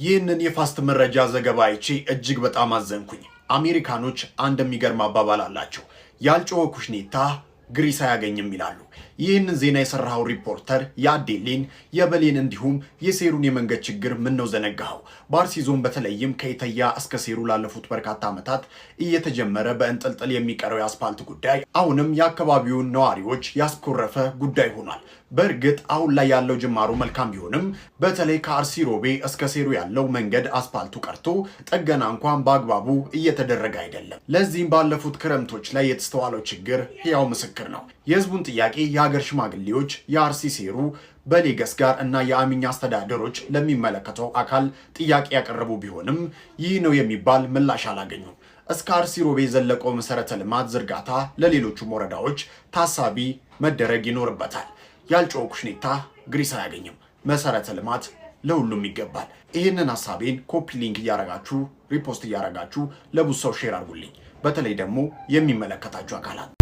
ይህንን የፋስት መረጃ ዘገባ አይቼ እጅግ በጣም አዘንኩኝ። አሜሪካኖች አንድ የሚገርም አባባል አላቸው። ያልጮኸ ኩሽኔታ ግሪስ አያገኝም ይላሉ። ይህንን ዜና የሰራው ሪፖርተር የአዴሌን የበሌን እንዲሁም የሴሩን የመንገድ ችግር ምን ነው ዘነጋኸው? በአርሲ ዞን በተለይም ከኢተያ እስከ ሴሩ ላለፉት በርካታ ዓመታት እየተጀመረ በእንጥልጥል የሚቀረው የአስፓልት ጉዳይ አሁንም የአካባቢውን ነዋሪዎች ያስኮረፈ ጉዳይ ሆኗል። በእርግጥ አሁን ላይ ያለው ጅማሩ መልካም ቢሆንም በተለይ ከአርሲ ሮቤ እስከ ሴሩ ያለው መንገድ አስፓልቱ ቀርቶ ጥገና እንኳን በአግባቡ እየተደረገ አይደለም። ለዚህም ባለፉት ክረምቶች ላይ የተስተዋለው ችግር ሕያው ምስክር ነው። የህዝቡን ጥያቄ የሀገር ሽማግሌዎች፣ የአርሲ ሴሩ በሌገስ ጋር እና የአሚኛ አስተዳደሮች ለሚመለከተው አካል ጥያቄ ያቀረቡ ቢሆንም ይህ ነው የሚባል ምላሽ አላገኙም። እስከ አርሲ ሮቤ የዘለቀው መሰረተ ልማት ዝርጋታ ለሌሎቹም ወረዳዎች ታሳቢ መደረግ ይኖርበታል። ያልጮኸ ኩሽኔታ ግሪስ አያገኝም። መሰረተ ልማት ለሁሉም ይገባል። ይህንን ሀሳቤን ኮፒ ሊንክ እያረጋችሁ ሪፖስት እያረጋችሁ ለብዙ ሰው ሼር አድርጉልኝ። በተለይ ደግሞ የሚመለከታችሁ አካላት